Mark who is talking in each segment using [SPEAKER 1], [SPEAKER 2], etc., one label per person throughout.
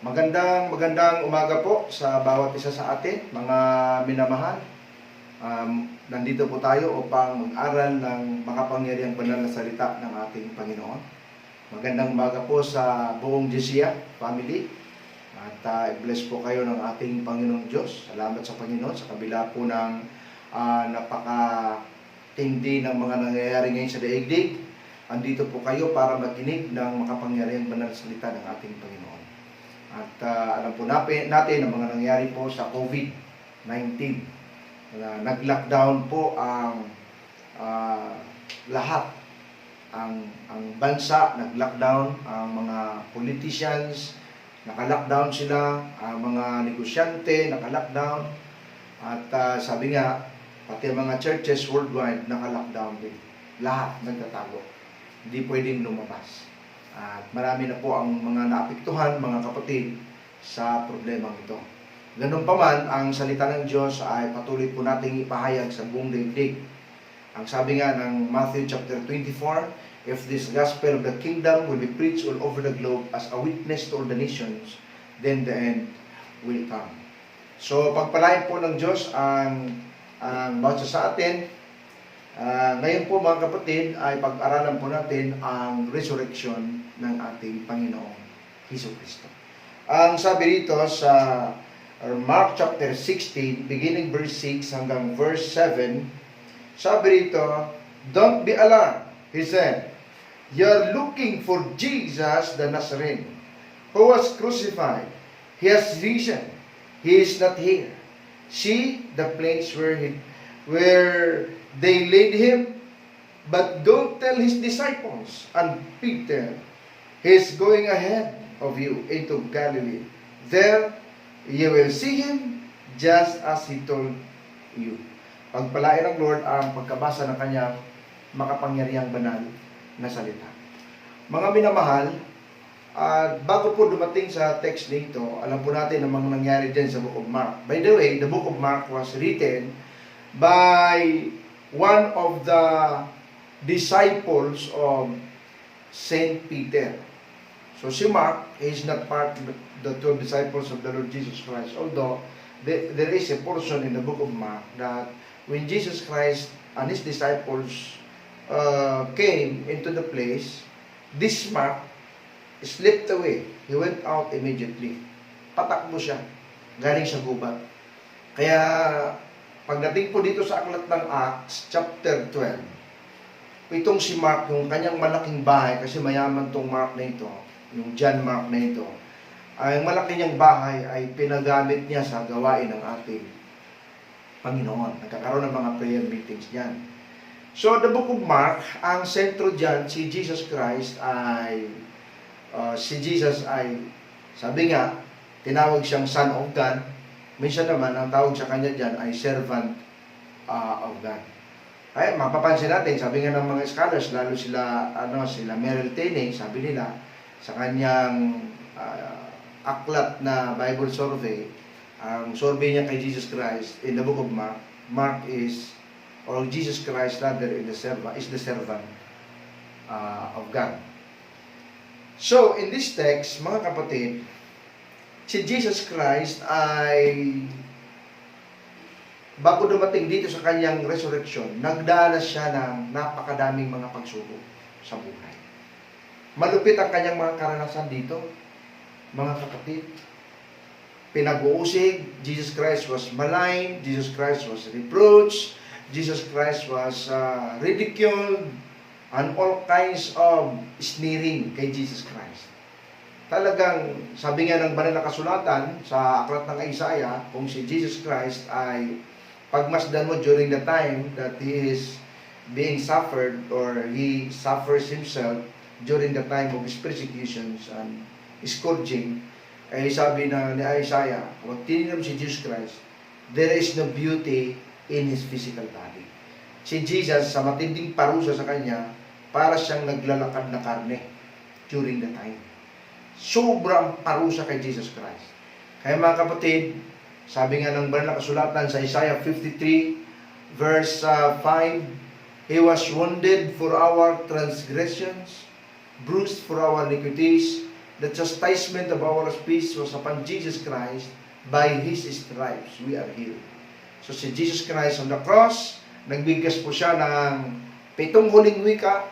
[SPEAKER 1] Magandang umaga po sa bawat isa sa atin, mga minamahal. Nandito po tayo upang mag-aral ng makapangyarihang banal na salita ng ating Panginoon. Magandang umaga po sa buong Jesia family. At i-bless po kayo ng ating Panginoong Diyos. Salamat sa Panginoon sa kabila po ng napakatindi ng mga nangyayari ngayon sa daigdig. Andito po kayo para makinig ng makapangyarihang banal na salita ng ating Panginoon. At alam po natin ang mga nangyari po sa COVID-19. Nag-lockdown po ang lahat. Ang bansa, nag-lockdown. Ang mga politicians, naka-lockdown sila. Ang mga negosyante, naka-lockdown. At sabi nga, pati mga churches worldwide, naka-lockdown din. Lahat nagtatago. Hindi pwedeng lumabas. At marami na po ang mga naapektuhan, mga kapatid, sa problemang ito. Ganun pa man, ang salita ng Diyos ay patuloy po nating ipahayag sa buong daigdig. Ang sabi nga ng Matthew chapter 24, if this gospel of the kingdom will be preached all over the globe as a witness to all the nations, then the end will come. So, pagpalain po ng Diyos ang bawat sa atin. Ngayon po mga kapatid ay pag-aralan po natin ang resurrection ng ating Panginoong Hesus-Kristo. Ang sabi rito sa Mark chapter 16, beginning verse 6 hanggang verse 7, sabi rito, "Don't be alarmed," he said. "You're looking for Jesus the Nazarene, who was crucified. He has risen. He is not here. See the place where they laid him, but go tell his disciples and Peter, he's going ahead of you into Galilee. There you will see him just as he told you." Pagpalain ng Lord ang pagkabasa ng kanyang makapangyarihang banal na salita. Mga minamahal, bago po dumating sa text dito, alam po natin ang mga nangyari din sa Book of Mark. By the way, the Book of Mark was written by one of the disciples of Saint Peter. So si Mark is not part of the 12 disciples of the Lord Jesus Christ. Although there is a portion in the book of Mark that when Jesus Christ and his disciples came into the place, this Mark slipped away. He went out immediately. Patakbo siya. Galing sa gubat. Kaya pagdating po dito sa aklat ng Acts, chapter 12, itong si Mark, yung kanyang malaking bahay, kasi mayaman tong Mark na ito, yung John Mark na ito, ang malaki niyang bahay ay pinagamit niya sa gawain ng ating Panginoon. Nagkakaroon ng mga prayer meetings diyan. So, the book of Mark, ang sentro diyan, si Jesus ay, sabi nga, tinawag siyang Son of God. Minsan naman, ang tawag sa kanya dyan ay servant of God. Ay, mapapansin natin, sabi nga ng mga scholars, lalo sila Merrill Tenney, sabi nila, sa kanyang aklat na Bible survey, ang survey niya kay Jesus Christ in the book of Mark, Mark is, or Jesus Christ rather, is the servant of God. So, in this text, mga kapatid, si Jesus Christ ay bago dumating dito sa kanyang resurrection, nagdanas siya ng napakadaming mga pagsubok sa buhay. Malupit ang kanyang mga karanasan dito, mga kapatid. Pinag-uusig, Jesus Christ was maligned, Jesus Christ was reproached, Jesus Christ was ridiculed, and all kinds of sneering kay Jesus Christ. Talagang, sabi nga ng banal na kasulatan sa aklat ng Isaiah, kung si Jesus Christ ay pagmasdan mo during the time that He is being suffered or He suffers Himself during the time of His persecutions and scourging, ay sabi na ni Isaiah, kung tinignan mo si Jesus Christ, there is no beauty in His physical body. Si Jesus, sa matinding parusa sa Kanya, para siyang naglalakad na karne during the time. Sobrang parusa kay Jesus Christ. Kaya mga kapatid, sabi nga ng banal na kasulatan sa Isaiah 53 verse 5, He was wounded for our transgressions, bruised for our iniquities. The chastisement of our peace was upon Jesus Christ. By His stripes, we are healed. So si Jesus Christ on the cross, nagbigkas po siya ng 7 huling wika.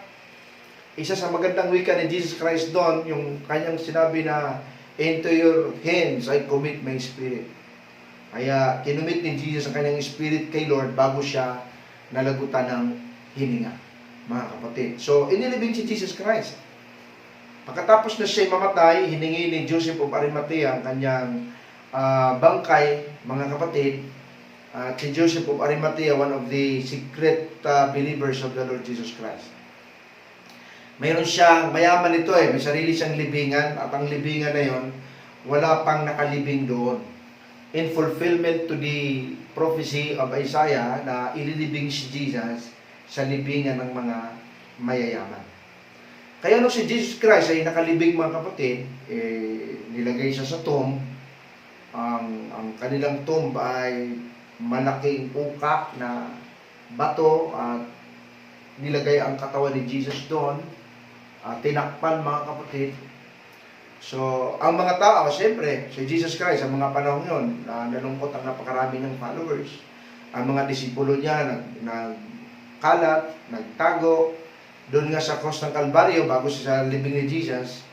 [SPEAKER 1] Isa sa magandang wika ni Jesus Christ doon, yung kanyang sinabi na, into your hands I commit my spirit. Kaya kinumit ni Jesus ang kanyang spirit kay Lord bago siya nalagutan ng hininga, mga kapatid. So, inilibing si Jesus Christ. Pagkatapos na siya mamatay, hiningi ni Joseph of Arimathea ang kanyang bangkay, mga kapatid. At si Joseph of Arimathea, one of the secret believers of the Lord Jesus Christ. Mayroon siyang, mayaman ito may sarili siyang libingan, at ang libingan na yon, wala pang nakalibing doon. In fulfillment to the prophecy of Isaiah na ililibing si Jesus sa libingan ng mga mayayaman. Kaya nung si Jesus Christ ay nakalibing, mga kapatid, nilagay siya sa tomb. Ang kanilang tomb ay malaking ukap na bato at nilagay ang katawan ni Jesus doon. Tinakpan, mga kapatid. So, ang mga tao, siyempre, si Jesus Christ, ang mga panahon yun, nalungkot ang napakarami ng followers. Ang mga disipulo niya, nagkalat, nagtago, doon nga sa cross ng Kalbaryo, bago sa libing ni Jesus,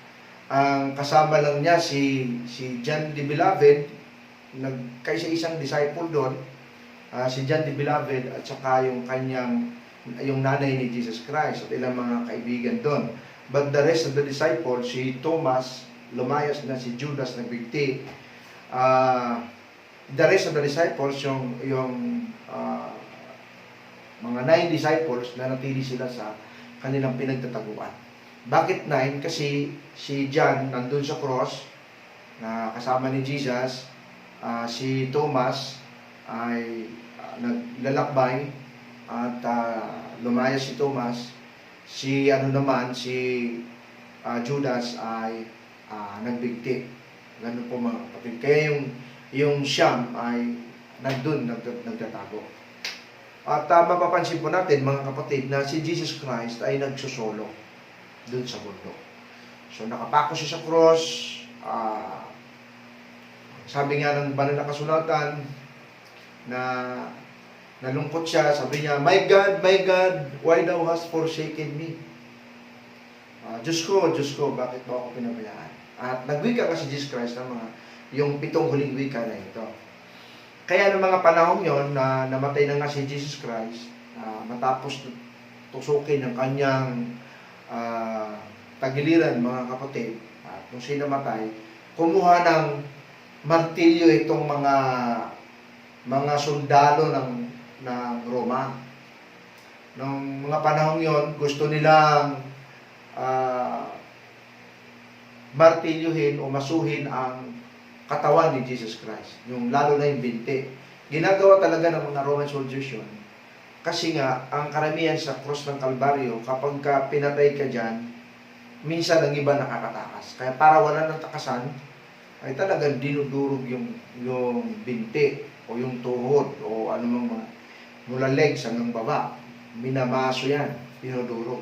[SPEAKER 1] ang kasama lang niya si John the Beloved, nagkaisa-isang disciple doon, si John the Beloved, at saka yung nanay ni Jesus Christ, at ilang mga kaibigan doon. But the rest of the disciples, si Thomas, lumayas na, si Judas nagbigti. The rest of the disciples, yung mga 9 disciples, nanatili sila sa kanilang pinagtataguan. Bakit 9? Kasi si John nandun sa cross, na kasama ni Jesus. Si Thomas ay naglalakbay at lumayas si Thomas. Si Judas ay nagbigti. Ganun po, mga kapatid. Kaya yung siyam ay nandun, nagtatago. At mapapansin po natin, mga kapatid, na si Jesus Christ ay nagsusolo dun sa bundok. So nakapako siya sa cross. Sabi nga ng banal na kasulatan na nalungkot siya. Sabi niya, my God, why thou hast forsaken me? Diyos ko, bakit mo ako pinabayaan? At nagwika kasi Jesus Christ ng yung 7 huling wika na ito. Kaya ng mga panahon yon na namatay na nga si Jesus Christ, matapos tusukin ng kanyang tagiliran, mga kapatid, at nung siya namatay, kumuha ng martilyo itong mga sundalo ng Roma. Nung mga panahon yon, gusto nilang martilyuhin o masuhin ang katawan ni Jesus Christ. Lalo na yung binti. Ginagawa talaga ng mga Roman soldiers yun. Kasi nga, ang karamihan sa cross ng Kalbaryo, kapag pinatay ka dyan, minsan ang iba nakakatakas. Kaya para wala ng takasan, ay talagang dinudurog yung binti o yung tuhod o anumang mula legs hanggang baba. Minamaso yan, dinudurog.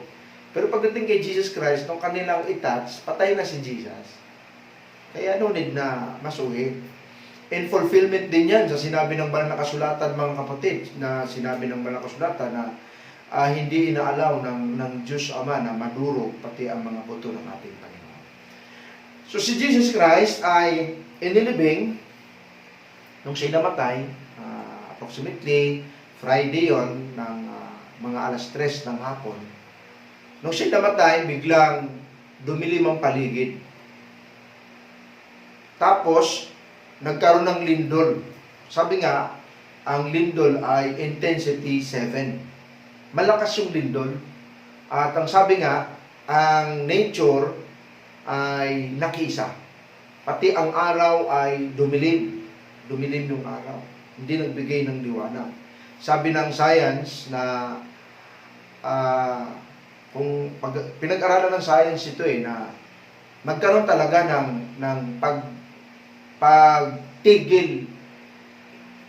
[SPEAKER 1] Pero pagdating kay Jesus Christ, nung kanilang itats, patay na si Jesus. Kaya no need na masuhin. In fulfillment din yan sa sinabi ng banal na kasulatan, mga kapatid, na sinabi ng banal na kasulatan na hindi inaalaw ng Diyos Ama na madurog pati ang mga buto ng ating Panginoon. So si Jesus Christ ay inilibing nung siya namatay, approximately Friday yon ng mga alas 3 ng hapon. Nung siya namatay, biglang dumilim ang paligid. Tapos, nagkaroon ng lindol. Sabi nga, ang lindol ay intensity 7. Malakas yung lindol. At ang sabi nga, ang nature ay nakisa. Pati ang araw ay dumilim. Dumilim yung araw. Hindi nagbigay ng liwanag. Sabi ng science na kung pinag-aralan ng science ito na magkaroon talaga ng pagtigil,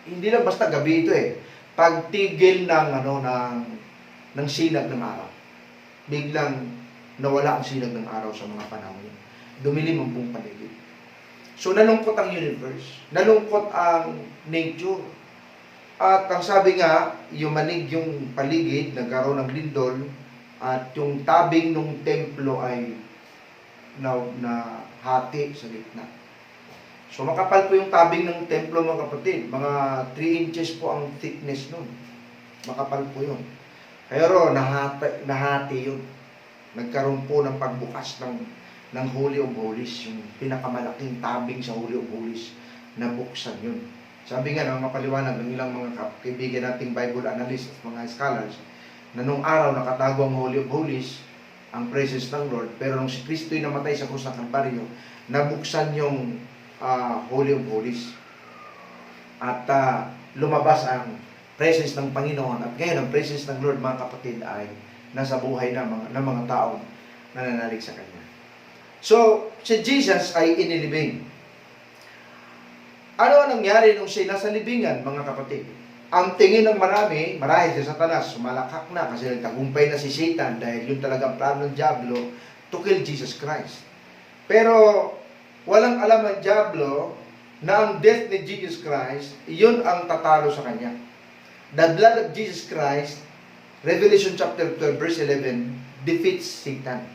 [SPEAKER 1] hindi lang basta gabi ito pagtigil ng sinag ng araw. Biglang nawala ang sinag ng araw sa mga panahon yun. Dumilim ang buong paligid. So nalungkot ang universe, nalungkot ang nature. At ang sabi nga, yumanig yung paligid, nagkaroon ng lindol, at yung tabing ng templo ay na hati sa gitna. So makapal po yung tabing ng templo, mga kapatid. Mga 3 inches po ang thickness nun. Makapal po yun. Pero nahati yun. Nagkaroon po ng pagbukas ng Holy of Holies, yung pinakamalaking tabing sa Holy of Holies, nabuksan yun. Sabi nga ng mapaliwanag ng ilang mga kaibigan nating Bible analysts at mga scholars, na nung araw nakatago ang Holy of Holies, ang presence ng Lord, pero nung si Kristo'y namatay sa krus ng Kalbaryo, nabuksan yung Holy of Holies. At lumabas ang presence ng Panginoon, at ngayon ang presence ng Lord, mga kapatid, ay nasa buhay ng mga taong nananalig sa Kanya. So, si Jesus ay inilibing. Ano ang nangyari nung siya nasa libingan, mga kapatid? Ang tingin ng marahil si Satanas, sumalakak na kasi nagtagumpay na si Satan dahil yun talagang plano ng Diablo to kill Jesus Christ. Pero walang alam ng Diablo na ang death ni Jesus Christ, yun ang tatalo sa kanya. The blood of Jesus Christ, Revelation chapter 12 verse 11, defeats Satan.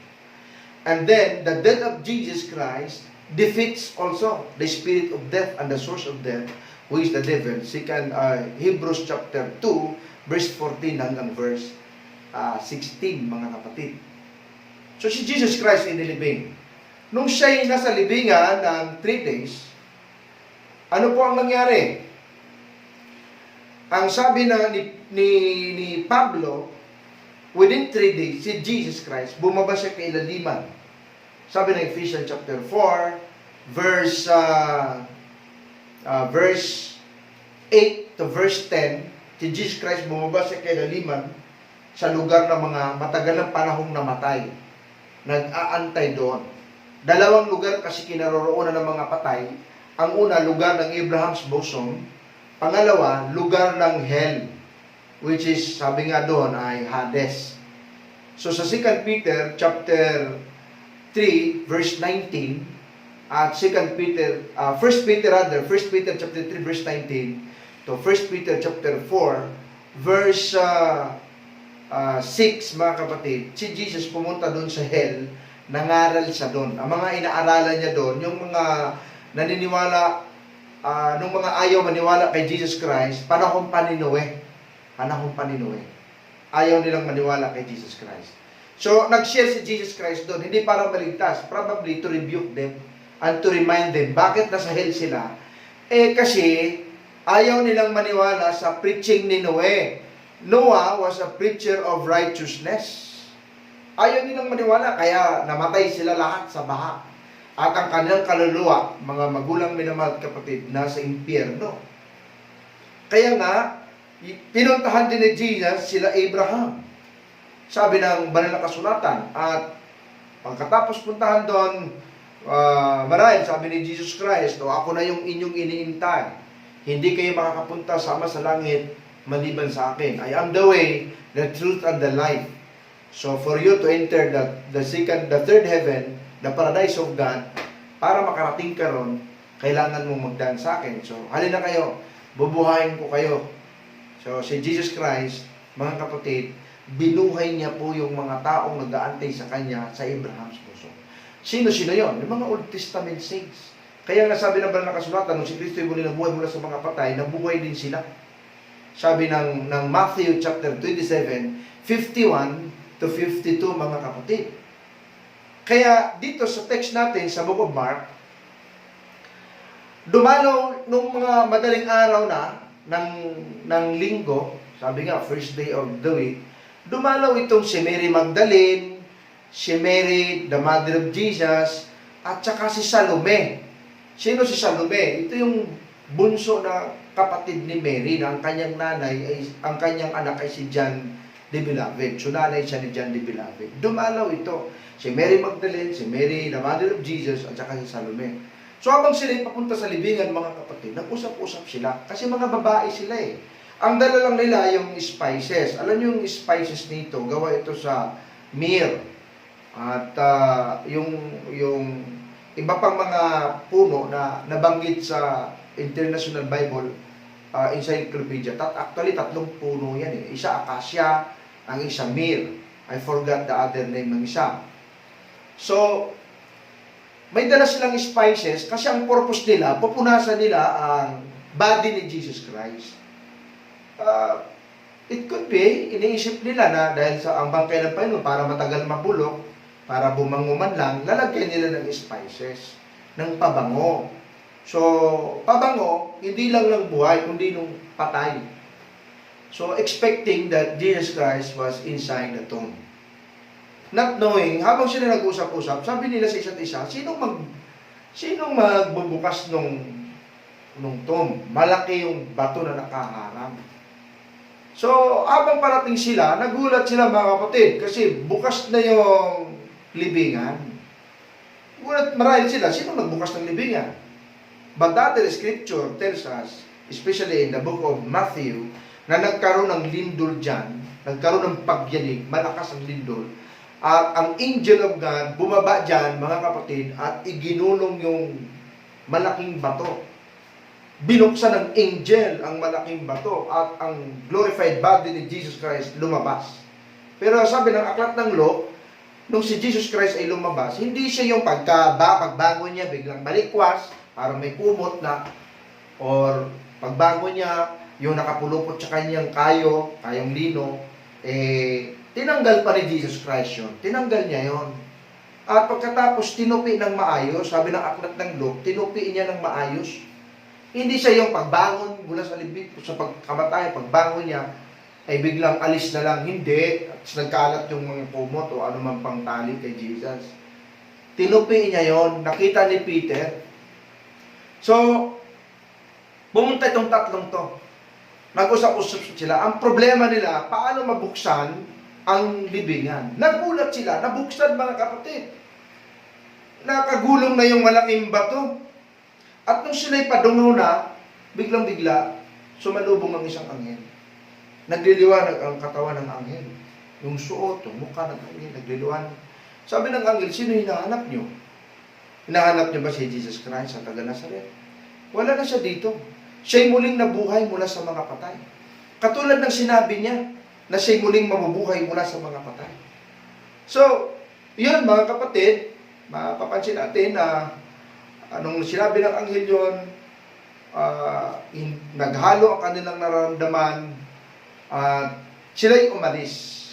[SPEAKER 1] And then, the death of Jesus Christ defeats also the spirit of death and the source of death, who is the devil. Hebrews chapter 2, verse 14 hanggang verse 16, mga kapatid. So, si Jesus Christ ay nilibing. Nung siya'y nasa libingan ng 3 days, ano po ang nangyari? Ang sabi na ni Pablo, within 3 days, si Jesus Christ, bumaba siya kay ilaliman. Sabi ng Ephesians chapter 4, verse 8 to verse 10, si Jesus Christ bumaba siya kay ilaliman sa lugar ng mga matagal ng panahong namatay. Nag-aantay doon. 2 lugar kasi kinaroroonan ng mga patay. Ang una, lugar ng Abraham's bosom. Pangalawa, lugar ng hell, which is, sabi nga doon, ay Hades. So sa 2 Peter chapter 3 verse 19 at 1 Peter chapter 3 verse 19 to 1 Peter chapter 4 verse 6, mga kapatid, si Jesus pumunta doon sa hell, nangaral siya doon. Ang mga inaaralan niya doon, yung mga naniniwala, nung mga ayaw maniwala kay Jesus Christ, panahon pa ni Noe. Ayaw nilang maniwala kay Jesus Christ. So, nag-share si Jesus Christ doon, hindi para maligtas, probably to rebuke them and to remind them, bakit nasa hell sila? Kasi, ayaw nilang maniwala sa preaching ni Noe. Noah was a preacher of righteousness. Ayaw nilang maniwala, kaya namatay sila lahat sa baha. At ang kanilang kaluluwa, mga magulang minamahal kapatid, nasa impyerno. Kaya nga, pinuntahan din ni Jesus sila Abraham. Sabi ng banal na kasulatan. At pagkatapos puntahan doon, marahil sabi ni Jesus Christ, ako na yung inyong iniintay. Hindi kayo makakapunta sama sa langit maliban sa akin. I am the way, the truth, and the life. So for you to enter the third heaven, the paradise of God, para makarating ka ron, kailangan mong magdaan sa akin. So halina kayo, bubuhayin ko kayo. So si Jesus Christ, mga kapatid, binuhay niya po yung mga taong nag-aantay sa kanya sa Abraham's bosom. Sino-sino yon? Yung mga Old Testament saints. Kaya nga sabi ng banal na kasulatan, nung si Kristo ay muli nabuhay mula sa mga patay, nabuhay din sila. Sabi ng Matthew chapter 27, 51 to 52, mga kapatid. Kaya dito sa text natin sa Book of Mark, dumalo nung mga madaling araw na ng linggo, sabi nga, first day of the week, dumalaw itong si Mary Magdalene, si Mary, the mother of Jesus, at saka si Salome. Sino si Salome? Ito yung bunso na kapatid ni Mary, na ang kanyang ang kanyang anak ay si John the Beloved. So, nanay siya ni John the Beloved. Dumalaw ito. Si Mary Magdalene, si Mary, the mother of Jesus, at saka si Salome. So, habang sila papunta sa libingan, mga kapatid, nag-usap-usap sila. Kasi mga babae sila eh. Ang dala lang nila yung spices. Alam niyo yung spices nito, gawa ito sa myrrh. At yung iba pang mga puno na nabanggit sa International Bible Encyclopedia. Actually, 3 puno yan eh. Isa acacia, ang isa myrrh. I forgot the other name ng isa. So, may dala silang spices kasi ang purpose nila, pupunasan nila ang body ni Jesus Christ. It could be, iniisip nila na dahil sa ang bangkay ng Panginoon para matagal mabulok, para bumanguman lang, lalagyan nila ng spices, ng pabango. So, pabango, hindi lang ng buhay, kundi nung patay. So, expecting that Jesus Christ was inside the tomb. Not knowing, habang sila nag-usap-usap, sabi nila sa isa't isa, sinong magbubukas nung tomb? Malaki yung bato na nakaharang. So, habang parating sila, nagulat sila mga kapatid, kasi bukas na yung libingan. Gulat marahil sila, sino nagbukas ng libingan? But that the scripture tells us, especially in the book of Matthew, na nagkaroon ng lindol dyan, nagkaroon ng pagyanig, malakas ang lindol, at ang angel of God bumaba dyan, mga kapatid, at iginulong yung malaking bato. Binuksan ng angel ang malaking bato at ang glorified body ni Jesus Christ lumabas. Pero sabi ng aklat ng law, nung si Jesus Christ ay lumabas, hindi siya yung pagbangon niya, biglang balikwas, parang may kumot na, or pagbangon niya, yung nakapulupot sa kanyang kayong lino, tinanggal pa ni Jesus Christ yun. Tinanggal niya yun. At pagkatapos, tinupi ng maayos, sabi ng aklat ng Luke, tinupi niya ng maayos. Hindi siya yung pagbangon mula sa libing, sa pagkamatay, pagbangon niya, ay biglang alis na lang. Hindi. At nagkalat yung mga kumot o anumang pangtali kay Jesus. Tinupi niya yon. Nakita ni Peter. So, bumunta itong tatlong to. Nag-usap-usap sila. Ang problema nila, paano mabuksan ang libingan. Nagulat sila, nabuksan mga kapatid. Nakagulong na yung malaking bato. At nung sila'y padungaw na, biglang-bigla, sumalubong ang isang anghel. Nagliliwanag ang katawan ng anghel. Yung suot, yung mukha ng anghel, nagliliwanag. Sabi ng anghel, sino hinahanap nyo? Hinahanap nyo ba si Jesus Christ sa taga Nazaret? Wala na siya dito. Siya'y muling nabuhay mula sa mga patay. Katulad ng sinabi niya, na siya'y muling mabubuhay mula sa mga patay. So, yun mga kapatid, mapapansin natin na anong sinabi ng anghel yun, naghalo ang kanilang nararamdaman at sila'y umalis.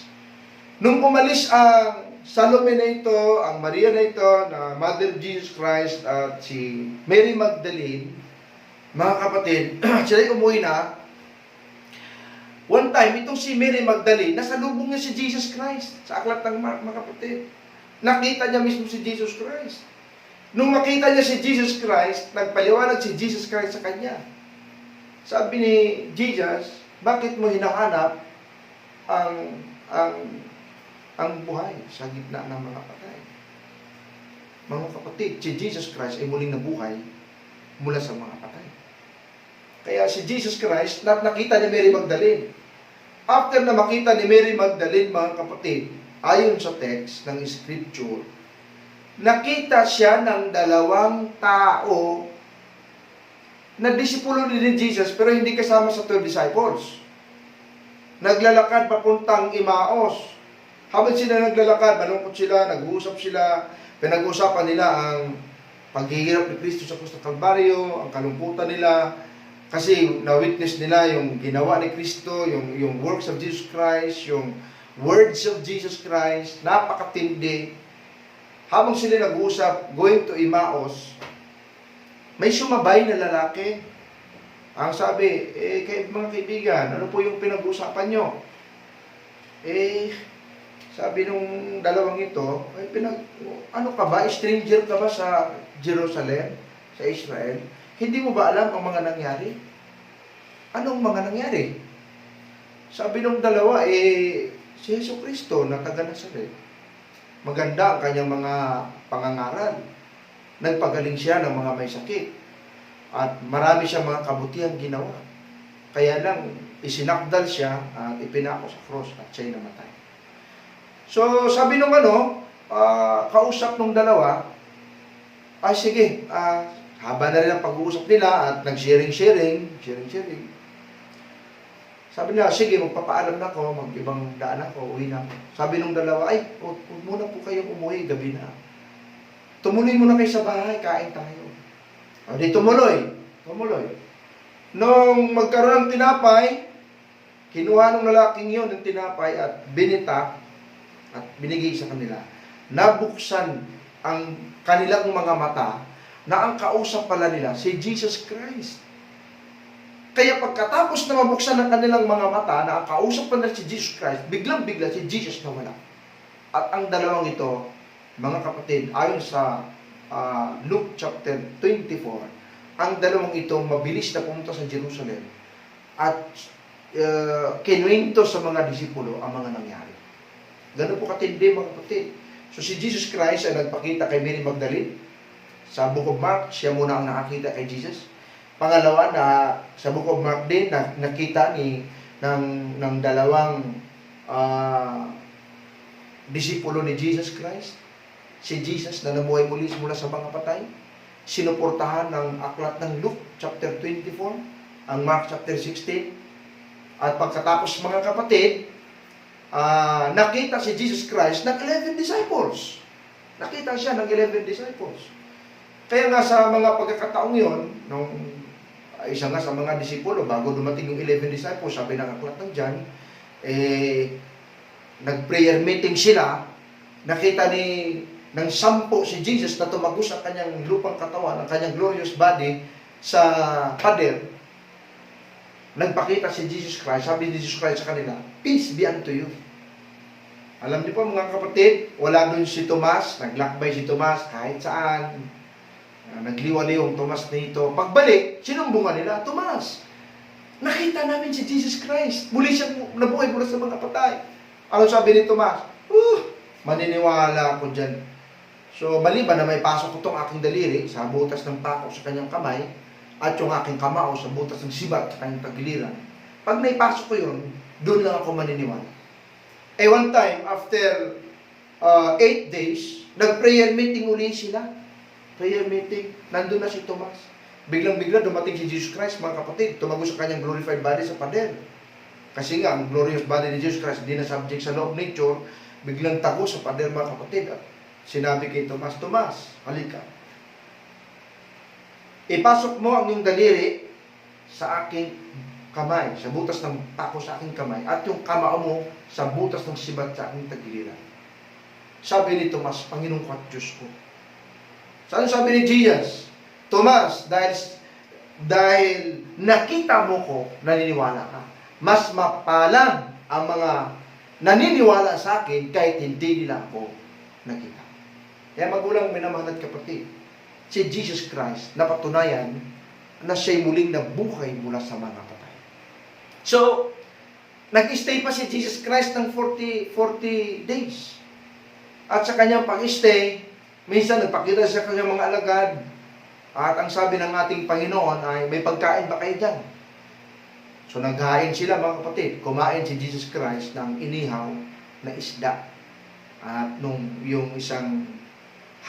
[SPEAKER 1] Nung umalis ang Salome na ito, ang Maria na ito, na Mother of Jesus Christ at si Mary Magdalene, mga kapatid, sila'y umuwi na. One time, itong si Mary Magdalene, nasalubong niya si Jesus Christ sa aklat ng Mark, mga kapatid. Nakita niya mismo si Jesus Christ. Nung makita niya si Jesus Christ, nagpaliwanag si Jesus Christ sa kanya. Sabi ni Jesus, bakit mo hinahanap ang buhay sa gitna ng mga patay? Mga kapatid, si Jesus Christ ay muling nabuhay mula sa mga patay. Kaya si Jesus Christ, nakita ni Mary Magdalene. After na makita ni Mary Magdalene, mga kapatid, ayon sa text ng Scripture, nakita siya ng 2 tao na disipulo ni Jesus pero hindi kasama sa 12 disciples. Naglalakad papuntang Emmaus. Habang sila naglalakad, malungkot sila, nag-uusap sila, pinag-uusapan nila ang paghihirap ni Kristo sa krus ng Kalbaryo, ang kalungkutan nila, kasi na-witness nila yung ginawa ni Kristo, yung works of Jesus Christ, yung words of Jesus Christ, napakatindi. Habang sila nag-uusap, going to Emmaus, may sumabay na lalaki. Ang sabi, mga kaibigan, ano po yung pinag-uusapan nyo? Sabi nung dalawang ito, ano ka ba? Stranger ka ba sa Jerusalem, sa Israel? Hindi mo ba alam ang mga nangyari? Anong mga nangyari? Sabi nung dalawa, si Yesu Kristo na taga Nazaret. Maganda ang kanyang mga pangangaral. Nagpagaling siya ng mga may sakit. At marami siyang mga kabutihang ginawa. Kaya lang, isinakdal siya at ipinako sa cross at siya'y namatay. So, sabi nung kausap nung dalawa, Ay sige, haba na rin ang pag-uusap nila at nag-sharing. Sabi nila, sige, magpapaalam na ako, mag-ibang daan ako, uwi na ako. Sabi nung dalawa, ay, huwag muna po kayong umuwi, gabi na. Tumuloy muna kayo sa bahay, kain tayo. O di tumuloy. Nung magkaroon ng tinapay, kinuha ng lalaking yun ng tinapay at binita at binigay sa kanila. Nabuksan ang kanilang mga mata na ang kausap pala nila si Jesus Christ. Kaya pagkatapos na mabuksan ng kanilang mga mata na ang kausap pala si Jesus Christ, biglang-bigla si Jesus nawala. At ang dalawang ito, mga kapatid, ayon sa Luke chapter 24, ang dalawang ito mabilis na pumunta sa Jerusalem at kinuwento sa mga disipulo ang mga nangyari. Ganun po katindi, mga kapatid. So si Jesus Christ ay nagpakita kay Mary Magdalene. Sa Book of Mark, siya muna ang nakakita kay Jesus. Pangalawa, na sa Book of Mark din, nakita ng dalawang disipulo ni Jesus Christ. Si Jesus na namuhay muli mula sa mga patay. Sinuportahan ng aklat ng Luke chapter 24, ang Mark chapter 16. At pagkatapos, mga kapatid, nakita si Jesus Christ ng 11 disciples. Nakita siya ng 11 disciples. Kaya nga sa mga pagkakataong yon, nung isa nga sa mga disipulo, bago dumating yung 11 disciples, sabi ng aklat ng John, nag-prayer meeting sila, nakita ng 10 si Jesus na tumagos ang kanyang lupang katawan, ang kanyang glorious body sa pader. Nagpakita si Jesus Christ, sabi ni Jesus Christ sa kanila, peace be unto you. Alam niyo po mga kapatid, wala doon si Tomas, naglakbay si Tomas kahit saan, nagliwaliw ang Tomas nito. Pagbalik, sinumbungan nila, Tomas, nakita namin si Jesus Christ, muli siya nabuhay mula sa mga patay. Ano sabi ni Tomas? Maniniwala ako dyan. So, maliban na may pasok ko itong aking daliri sa butas ng pako sa kanyang kamay, at yung aking kamao sa butas ng sibat sa kanyang tagiliran. Pag naipasok ko yun, doon lang ako maniniwala. One time, after 8 days, nag-prayer meeting uli sila. Prayer meeting, nandun na si Tomas. Biglang-bigla dumating si Jesus Christ, mga kapatid, tumago sa kanyang glorified body sa pader. Kasi nga, ang glorious body ni Jesus Christ, hindi na subject sa law of nature, biglang tago sa pader, mga kapatid. At sinabi kay Tomas, Tomas, halika. Ipasok mo ang iyong daliri sa aking kamay, sa butas ng pako sa aking kamay, at yung kamao mo sa butas ng sibat sa aking tagiliran. Sabi ni Tomas, Panginoon ko at Diyos ko. Saan sabi ni Jesus? Tomas, dahil nakita mo ko, naniniwala ka. Mas mapalad ang mga naniniwala sa akin kahit hindi nila ako nakita. Kaya magulang minamahal at kapatid, si Jesus Christ napatunayan na siya'y muling nabuhay mula sa mga patay. So, nag-stay pa si Jesus Christ ng 40 days. At sa kanyang pag-stay, minsan nagpakita sa kanyang mga alagad. At ang sabi ng ating Panginoon ay, may pagkain ba kayo dyan? So naghain sila, mga kapatid. Kumain si Jesus Christ ng inihaw na isda. At yung isang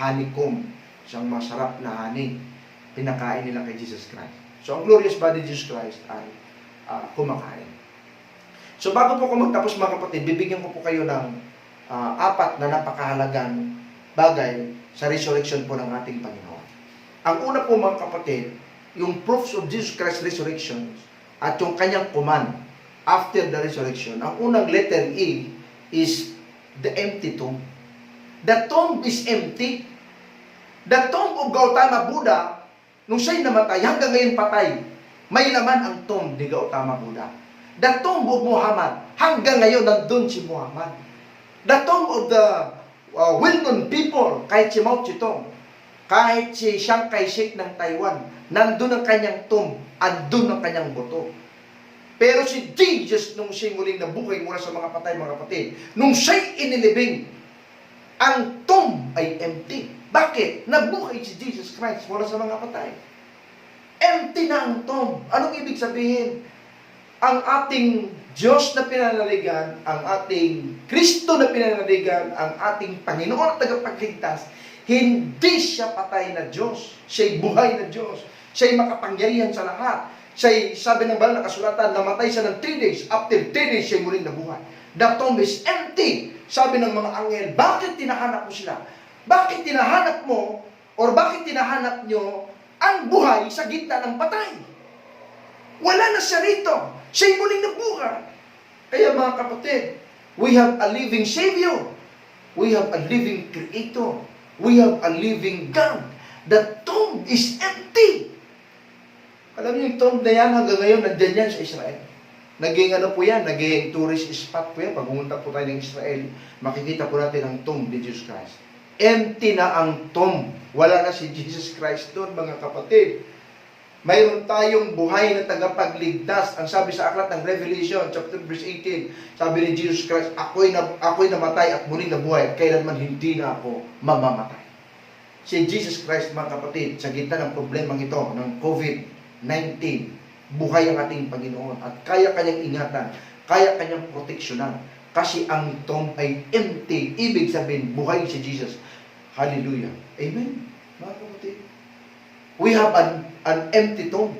[SPEAKER 1] honeycomb, isang masarap na honey, pinakain nila kay Jesus Christ. So ang glorious body of Jesus Christ ay kumakain. So bago po ko magtapos, mga kapatid, bibigyan ko po kayo ng 4 na napakahalagang bagay sa resurrection po ng ating Panginoon. Ang una po, mga kapatid, yung proofs of Jesus Christ's resurrection at yung kanyang command after the resurrection. Ang unang letter E is the empty tomb. The tomb is empty. The tomb of Gautama Buddha, nung siya'y namatay, hanggang ngayon patay, may laman ang tomb ni Gautama Buddha. The tomb of Muhammad, hanggang ngayon nandun si Muhammad. The tomb of the well-known people, kahit si Mao Zedong, kahit si Chiang Kai-shek ng Taiwan, nandun ang kanyang tomb, andun ang kanyang buto. Pero si Jesus, nung siya'y muling nabuhay mula sa mga patay, mga kapatid, nung siya'y inilibing, ang tomb ay empty. Bakit? Nabuhay si Jesus Christ mula sa mga patay. Empty na ang tomb. Anong ibig sabihin? Ang ating Diyos na pinanaligan, ang ating Kristo na pinanaligan, ang ating Panginoon at tagapagligtas, Hindi siya patay na Diyos. Siya'y buhay na Diyos. Siya'y makapangyarihan sa lahat. Siya'y, sabi ng banal na kasulatan, namatay siya ng 3 days. After 3 days, siya'y muling nabuhay. The tomb is empty. Sabi ng mga anghel, bakit tinahanap mo sila? Bakit tinahanap mo, or bakit tinahanap nyo ang buhay sa gitna ng patay? Wala na siya rito. Siya'y muling nabuhay. Kaya mga kapatid, we have a living Savior. We have a living Creator. We have a living God. The tomb is empty. Alam niyo yung tomb na yan, hanggang ngayon, nandyan yan sa Israel. Naging ano po yan, naging tourist spot po yan. Pag pumunta po tayo ng Israel, makikita po natin ang tomb ni Jesus Christ. Empty na ang tomb. Wala na si Jesus Christ doon, mga kapatid. Mayroon tayong buhay na tagapagligtas. Ang sabi sa aklat ng Revelation, chapter verse 18, sabi ni Jesus Christ, ako'y namatay at muling nabuhay at kailanman hindi na ako mamamatay. Si Jesus Christ, mga kapatid, sa gitna ng problemang ito, ng COVID-19, buhay ang ating Panginoon at kaya kanyang ingatan, kaya kanyang proteksyonan. Kasi ang tomb ay empty. Ibig sabihin, buhay si Jesus. Hallelujah. Amen. Mga kapatid. We have an empty tomb.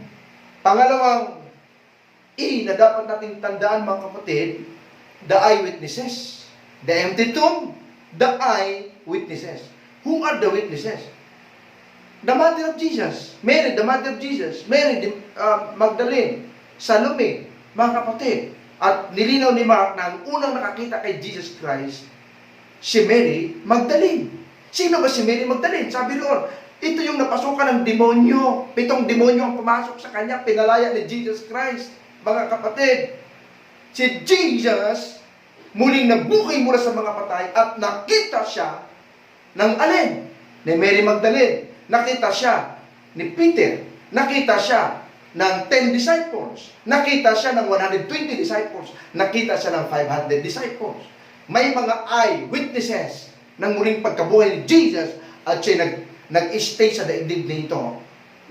[SPEAKER 1] Pangalawang na dapat nating tandaan, mga kapatid, the eyewitnesses. The empty tomb, the eyewitnesses. Who are the witnesses? The mother of Jesus. Mary, the mother of Jesus. Mary, Magdalene, Salome, mga kapatid. At nilinaw ni Mark na ang unang nakakita kay Jesus Christ, si Mary Magdalene. Sino ba si Mary Magdalene? Sabi roon, ito yung napasukan ng demonyo. 7 demonyo ang pumasok sa kanya, pinalaya ni Jesus Christ. Mga kapatid, si Jesus muling nabuhay mula sa mga patay at nakita siya ng alin? Ni Mary Magdalene. Nakita siya ni Peter. Nakita siya ng 10 disciples. Nakita siya ng 120 disciples. Nakita siya ng 500 disciples. May mga eyewitnesses ng muling pagkabuhay ni Jesus at siya nag-stay sa daigdig nito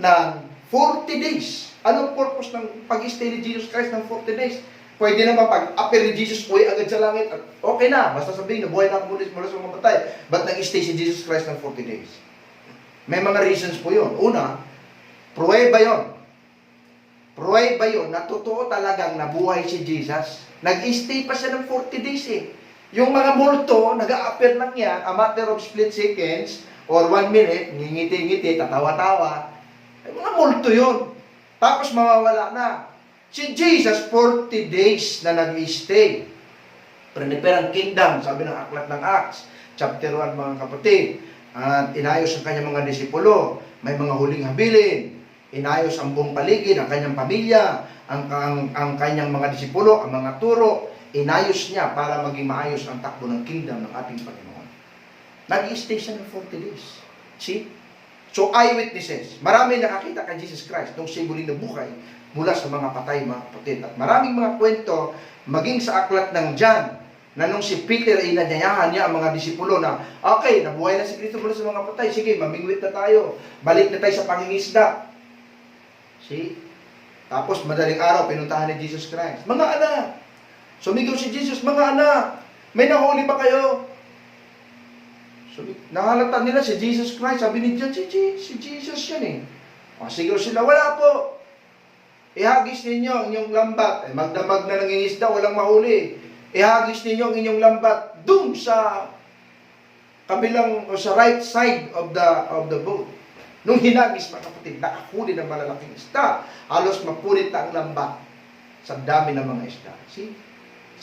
[SPEAKER 1] ng 40 days. Anong purpose ng pag-stay ni Jesus Christ ng 40 days? Pwede naman pag-appear ni Jesus, uwi agad sa langit at okay na. Basta sabihin, nabuhay na ako mula sa mga patay. Ba't nag-stay si Jesus Christ ng 40 days? May mga reasons po yun. Una, pruweba yun. Pruweba yun na totoo talagang nabuhay si Jesus. Nag-stay pa siya ng 40 days eh. Yung mga multo, nag-a-appear lang yan, a matter of split seconds, or 1 minute, ngingiti-ngiti, tatawa-tawa. Ay, mga multo yun. Tapos mawawala na. Si Jesus, 40 days na nag-stay. Prepare ang kingdom, sabi ng aklat ng Acts, chapter 1, mga kapatid. At inayos ang kanyang mga disipulo. May mga huling habilin. Inayos ang buong paligid, ang kanyang pamilya, ang kanyang mga disipulo, ang mga turo. Inayos niya para maging maayos ang takbo ng kingdom ng ating Panginoon. Nag-stay siya ng 40 days. See? So, eyewitnesses. Marami nakakita kay Jesus Christ nung siya muling nabuhay mula sa mga patay, mga kapatid. At maraming mga kwento, maging sa aklat ng John, na nung si Peter ay nanyayahan niya ang mga disipulo na, okay, nabuhay na si Kristo mula sa mga patay, sige, mamingwit na tayo, balik na tayo sa pangingisda. See? Tapos, madaling araw, pinuntahan ni Jesus Christ. Mga anak, sumigaw si Jesus, mga anak, may nahuli ba kayo? So, nahalata nila si Jesus Christ. Sabi ni John, si Jesus yan eh. Sigaw sila, wala po. Ihagis ninyo ang inyong lambat. Magdamag na nangingisda, walang mahuli. Ihagis ninyo ang inyong lambat dun sa kabilang, o sa right side of the boat. Nung hinagis, mga kapatid, nakahuli ng malalaking isda. Halos mapunit na ang lambat sa dami ng mga isda. See?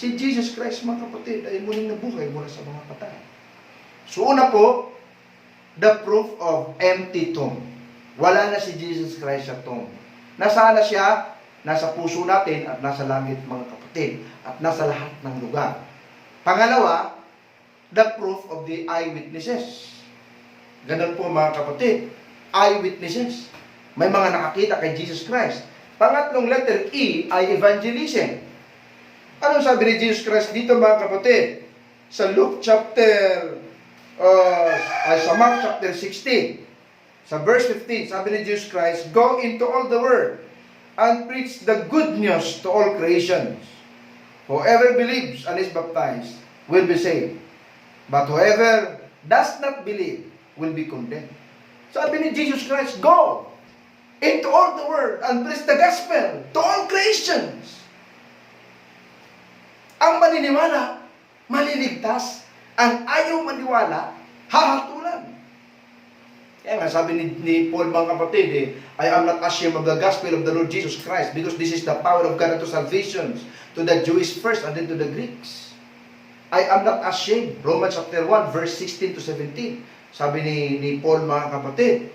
[SPEAKER 1] Si Jesus Christ, mga kapatid, ay muling nabuhay mula sa mga patay. So una po, the proof of empty tomb. Wala na si Jesus Christ sa tomb. Nasaan na siya? Nasa puso natin at nasa langit, mga kapatid. At nasa lahat ng lugar. Pangalawa, the proof of the eyewitnesses. Ganun po, mga kapatid. Eyewitnesses. May mga nakakita kay Jesus Christ. Pangatlong letter E ay evangelism. Anong sabi ni Jesus Christ dito, mga kapatid? Sa Luke chapter sa Mark chapter 16, sa verse 15, sabi ni Jesus Christ, go into all the world and preach the good news to all creations. Whoever believes and is baptized will be saved. But whoever does not believe will be condemned. Sabi ni Jesus Christ, go into all the world and preach the gospel to all creations. Ang maniniwala, maliligtas. Ang ayaw maniwala, hahatulan. Kaya nga sabi ni Paul, mga kapatid, I am not ashamed of the gospel of the Lord Jesus Christ because this is the power of God unto salvation to the Jewish first and then to the Greeks. I am not ashamed. Romans chapter 1 verse 16 to 17. Sabi ni Paul, mga kapatid.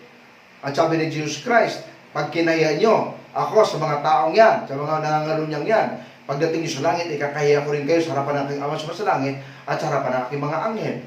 [SPEAKER 1] At sabi ni Jesus Christ, pag kinaya nyo ako sa mga taong yan, sa mga nangangalunyang yan, pagdating nyo sa langit, ikakahiya ko rin kayo sa harapan ng aking Ama sa langit at sa harapan ng aking mga anghel.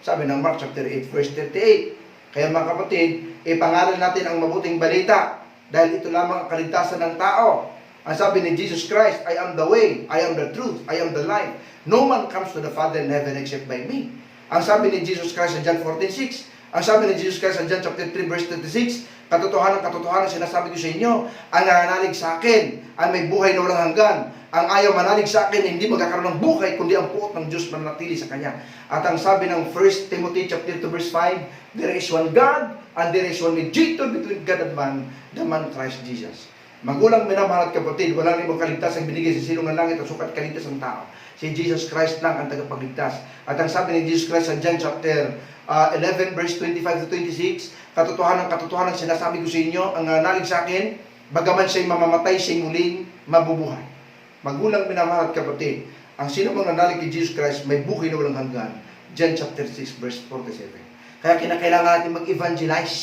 [SPEAKER 1] Sabi ng Mark chapter 8 verse 38. Kaya mga kapatid, ipangalan natin ang mabuting balita dahil ito lamang ang kaligtasan ng tao. Ang sabi ni Jesus Christ, I am the way, I am the truth, I am the life. No man comes to the Father in heaven except by me. Ang sabi ni Jesus Christ sa John 14:6. Ang sabi ni Jesus Christ sa John chapter 3 verse 36. Katotohanan, sinasabi ko sa inyo, ang nananalig sa akin ay may buhay na walang hanggan. Ang ayaw manalig sa akin, hindi magkakaroon ng buhay, kundi ang puot ng Diyos manatili sa Kanya. At ang sabi ng 1 Timothy chapter 2 verse 5, there is one God, and there is one mediator between God and man, the man Christ Jesus. Magulang minamahal at kapatid, walang ibang kaligtasan binigay sa silong ng langit at sukat kaligtas ng tao. Si Jesus Christ lang ang tagapagligtas. At ang sabi ni Jesus Christ sa John chapter 11 verse 25 to 26, katotohanan, sinasabi ko sa inyo, ang nalig sa akin, bagaman siya'y mamamatay, siya'y muling mabubuhay. Magulang minamahal at kapatid, ang sino mang nanalig kay Jesus Christ, may buhay na walang hanggan. John chapter 6 verse 47. Kaya kinakailangan natin mag-evangelize.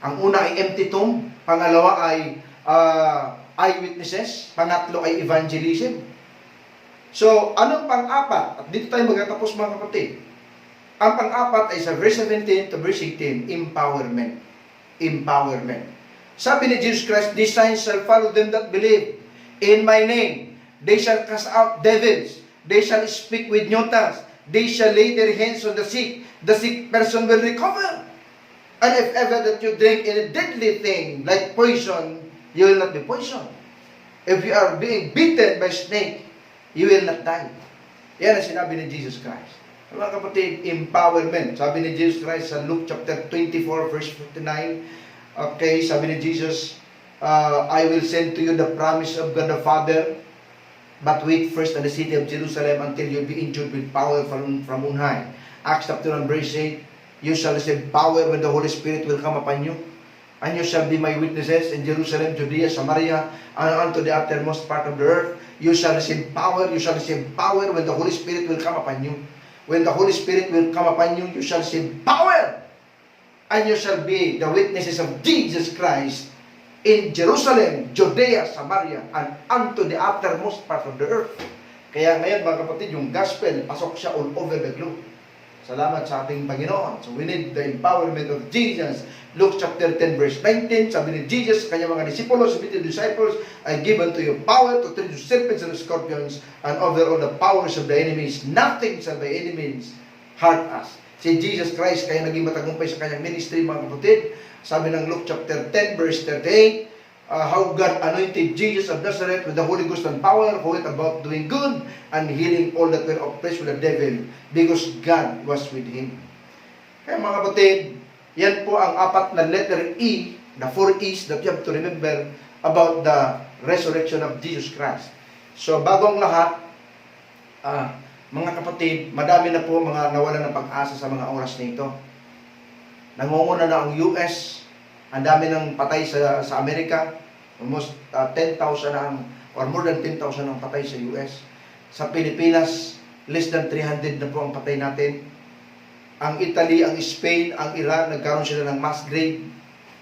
[SPEAKER 1] Ang una ay empty tomb, pangalawa ay eyewitnesses, pangatlo ay evangelism. So, anong pang-apat? At dito tayo magtatapos, mga kapatid. Ang pang-apat ay sa verse 17 to verse 18, empowerment. Empowerment. Sabi ni Jesus Christ, these signs shall follow them that believe in my name. They shall cast out devils. They shall speak with new tongues. They shall lay their hands on the sick. The sick person will recover. And if ever that you drink any deadly thing like poison, you will not be poisoned. If you are being bitten by snake, you will not die. Yan ang sinabi ni Jesus Christ. Mga kapatid, empowerment. Sabi ni Jesus Christ sa Luke chapter 24 verse 59, okay, sabi ni Jesus, I will send to you the promise of God the Father, but wait first in the city of Jerusalem until you be endued with power from on high. Acts chapter 1 verse 8, you shall receive power when the Holy Spirit will come upon you, and you shall be my witnesses in Jerusalem, Judea, Samaria, and unto the uttermost part of the earth. You shall receive power when the Holy Spirit will come upon you. When the Holy Spirit will come upon you, you shall receive power, and you shall be the witnesses of Jesus Christ in Jerusalem, Judea, Samaria, and unto the uttermost part of the earth. Kaya ngayon, mga kapatid, yung gospel, pasok siya all over the globe. Salamat sa ating Panginoon. So we need the empowerment of Jesus. Luke chapter 10 verse 19, sabi ni Jesus sa kanyang mga disipulos, the disciples, I give unto you power to tread the serpents and the scorpions, and over all the powers of the enemies. Nothing shall by any means hurt us. Si Jesus Christ kaya naging matagumpay sa kanyang ministry, mga kapatid. Sabi ng Luke chapter 10 verse 38, how God anointed Jesus of Nazareth with the Holy Ghost and power, who went about doing good and healing all that were oppressed with the devil, because God was with him. Kaya mga kapatid, yan po ang apat na letter E, the 4 E's that you have to remember about the resurrection of Jesus Christ. So bagong lahat, mga kapatid, madami na po mga nawalan ng pag-asa sa mga oras na ito. Nangunguna na ang US, ang dami ng patay sa Amerika, almost 10,000 or more than 10,000 ang patay sa US. Sa Pilipinas, less than 300 na po ang patay natin. Ang Italy, ang Spain, ang Iran, nagkaroon sila ng mass grave.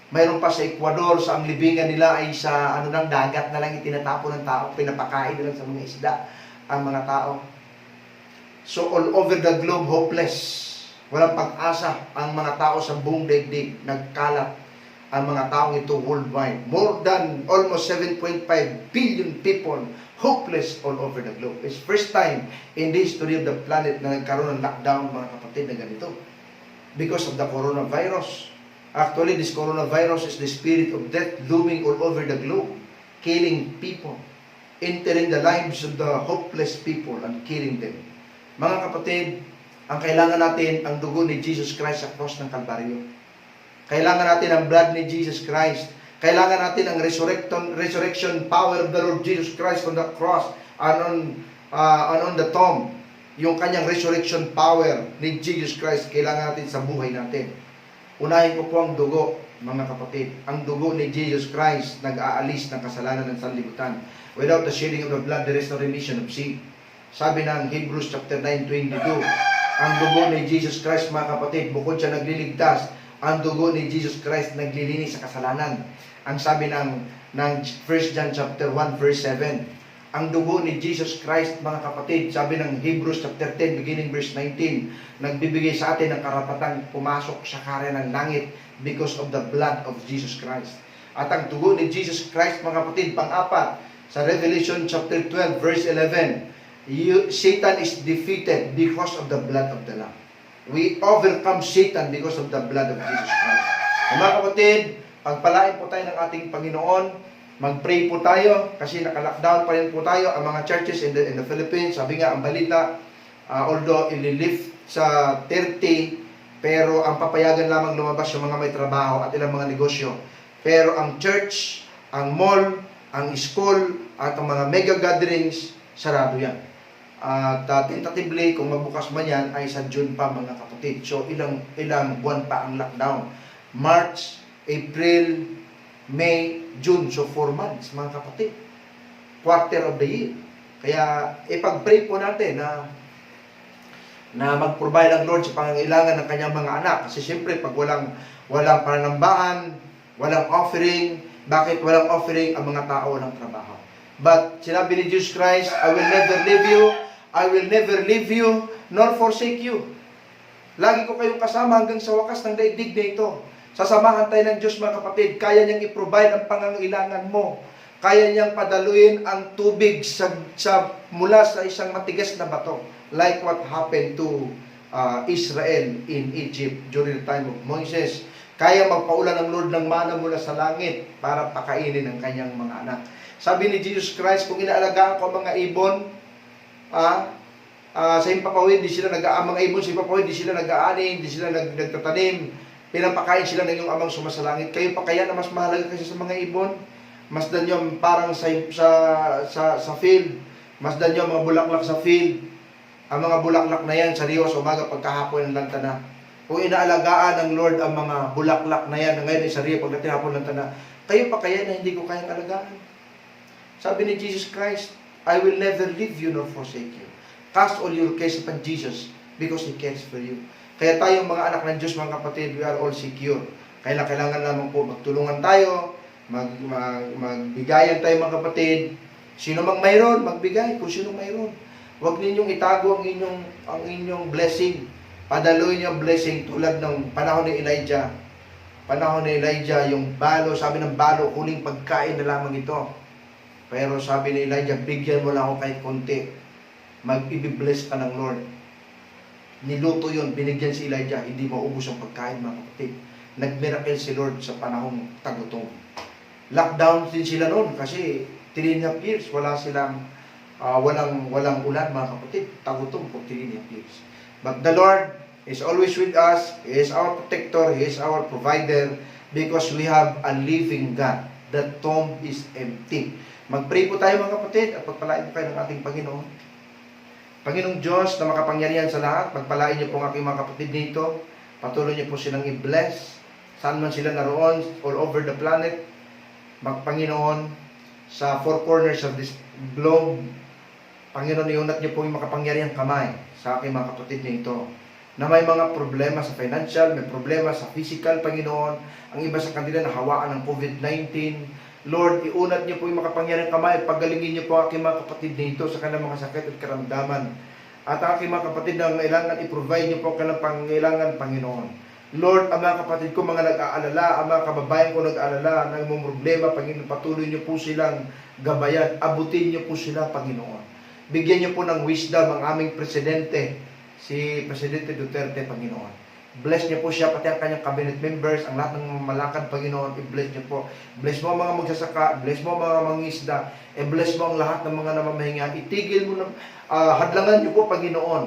[SPEAKER 1] Mayroon pa sa Ecuador, sa ang libingan nila ay sa dagat na lang itinatapon ng tao, pinapakain nila sa mga isda ang mga tao. So all over the globe, hopeless. Walang pag-asa ang mga tao sa buong daigdig. Nagkalat ang mga taong ito worldwide. More than almost 7.5 billion people hopeless all over the globe. It's first time in the history of the planet na nagkaroon ng lockdown, mga kapatid, na ganito. Because of the coronavirus. Actually, this coronavirus is the spirit of death looming all over the globe. Killing people. Entering the lives of the hopeless people and killing them. Mga kapatid, Ang kailangan natin, ang dugo ni Jesus Christ sa cross ng Kalbaryo. Kailangan natin ang blood ni Jesus Christ. Kailangan natin ang resurrection power of the Lord Jesus Christ on the cross and on the tomb. Yung kanyang resurrection power ni Jesus Christ, kailangan natin sa buhay natin. Unahin ko po ang dugo, mga kapatid. Ang dugo ni Jesus Christ nag-aalis ng kasalanan ng sanlibutan. Without the shedding of the blood, there is no remission of sin. Sabi ng Hebrews chapter 9:22, ang dugo ni Jesus Christ, mga kapatid, bukod siya nagliligtas, ang dugo ni Jesus Christ naglilinis sa kasalanan. Ang sabi ng 1 John chapter 1 verse 7, ang dugo ni Jesus Christ, mga kapatid, sabi ng Hebrews chapter 10 beginning verse 19, nagbibigay sa atin ng karapatang pumasok sa karya ng langit because of the blood of Jesus Christ. At ang dugo ni Jesus Christ, mga kapatid, pang-apat, sa Revelation chapter 12 verse 11, Satan is defeated because of the blood of the Lamb. We overcome Satan because of the blood of Jesus Christ. Mga kapatid, pagpalain po tayo ng ating Panginoon. Mag-pray po tayo kasi naka-lockdown pa rin po tayo. Ang mga churches in the Philippines, sabi nga ang balita, although ililift sa 30, pero ang papayagan lamang lumabas yung mga may trabaho at ilang mga negosyo. Pero ang church, ang mall, ang school, at ang mga mega gatherings, sarado yan. At tentatively, kung magbukas man yan, ay sa June pa, mga kapatid. So, ilang buwan pa ang lockdown. March, April, May, June. So, 4 months, mga kapatid. Quarter of the year. Kaya, ipag-pray po natin na mag-provide ang Lord sa pangangailangan ng kanyang mga anak. Kasi siyempre, pag walang pananambahan, walang offering, bakit walang offering? Ang mga tao ng trabaho. But, sinabi ni Jesus Christ, I will never leave you, I will never leave you, nor forsake you. Lagi ko kayong kasama hanggang sa wakas ng daigdig na ito. Sasamahan tayo ng Diyos, mga kapatid. Kaya niyang i-provide ang pangangailangan mo. Kaya niyang padaluin ang tubig mula sa isang matigas na bato. Like what happened to Israel in Egypt during the time of Moses. Kaya magpaulan ng Lord ng mana mula sa langit para pakainin ang kanyang mga anak. Sabi ni Jesus Christ, kung inaalagaan ko ang mga ibon, sa Himpapawid, di sila mga ibon sa Himpapawid, di sila nag-aani, di sila nagtatanim, pinapakain sila ng iyong amang sumasalangit. Kayo pa kaya na mas mahalaga kasi sa mga ibon? Masdan nyo parang sa field, masdan nyo mga bulaklak sa field. Ang mga bulaklak na yan, sa riyo sa umaga, pagkahapon ng lantana. Kung inaalagaan ng Lord ang mga bulaklak na yan, ngayon ay sa riyo, pagdating hapon ng lantana, kayo pa kaya na hindi ko kayang alagaan? Sabi ni Jesus Christ, I will never leave you nor forsake you. Cast all your cares upon Jesus because He cares for you. Kaya tayong mga anak ng Diyos, mga kapatid, we are all secure. Kailangan lamang po magtulungan tayo, magbigayan tayo, mga kapatid. Sino mang mayroon, magbigay kung sino mayroon. Huwag ninyong itago ang inyong blessing. Padaluin niyo ang blessing tulad ng panahon ni Elijah. Panahon ni Elijah, yung balo, sabi ng balo, huling pagkain na lamang ito. Pero sabi ni Elijah, bigyan mo lang ako kahit konti. Mag-i-bless ka ng Lord. Niluto yun, binigyan si Elijah, hindi maubos ang pagkain, mga kapatid. Nag-miracle si Lord sa panahong tagutom. Lockdown din sila noon kasi 3.5 years, walang ulan, mga kapatid. Tagutom for 3.5 years. But the Lord is always with us. He is our protector. He is our provider because we have a living God. The tomb is empty. Mag-pray po tayo, mga kapatid, at pagpalain po kayo ng ating Panginoon. Panginoong Diyos na makapangyarihan sa lahat, pagpalain niyo po ang aking mga kapatid dito. Patuloy niyo po silang i-bless. Saan man sila naroon, all over the planet. Panginoon, sa four corners of this globe, Panginoon, iunat niyo po yung makapangyarihang kamay sa aking mga kapatid nito. Na may mga problema sa financial, may problema sa physical, Panginoon. Ang iba sa kanila nahawaan ng COVID-19. Lord, iunat niyo po yung makapangyarihang kamay at paggalingin niyo po ang aking mga kapatid dito sa kanilang mga sakit at karamdaman. At ang aking mga kapatid na kailangan i-provide niyo po ang kanilang pangailangan, Panginoon. Lord, ang mga kapatid ko, mga nag-aalala, ang mga kababayan ko nag-aalala, ng mga problema, Panginoon, patuloy niyo po silang gabayan, abutin niyo po sila, Panginoon. Bigyan niyo po ng wisdom ang aming presidente, si Presidente Duterte, Panginoon. Bless niyo po siya, pati ang kanyang cabinet members, ang lahat ng malakad, Panginoon, i-bless niyo po. Bless mo ang mga magsasaka, bless mo ang mga mangisda, bless mo ang lahat ng mga namamahinga. Itigil mo, hadlangan niyo po, Panginoon,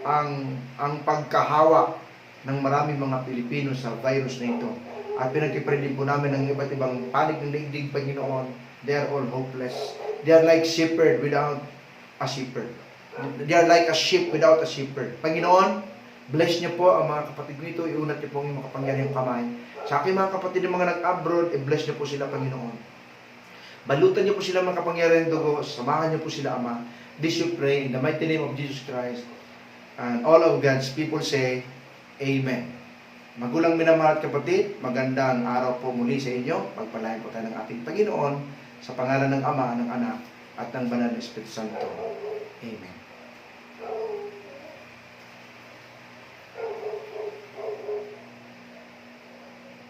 [SPEAKER 1] ang pagkahawa ng maraming mga Pilipino sa virus na ito. At pinagkipredin po namin ng iba't ibang panig ng daigdig, Panginoon. They are all hopeless. They are like shepherd without a shepherd. They are like a sheep without a shepherd. Panginoon, bless niyo po ang mga kapatid ko ito. Iunat niyo po ang makapangyarihang kamay. Sa aking mga kapatid ng mga nag-abroad, bless niyo po sila, Panginoon. Balutan niyo po sila mga kapangyarihang dugo. Samahan niyo po sila, Ama. This you pray in the mighty name of Jesus Christ. And all of God's people say, Amen. Magulang minamahal at kapatid, magandang araw po muli sa inyo. Pagpalain po tayo ng ating Panginoon sa pangalan ng Ama, ng Anak, at ng Banal na Espiritu Santo. Amen.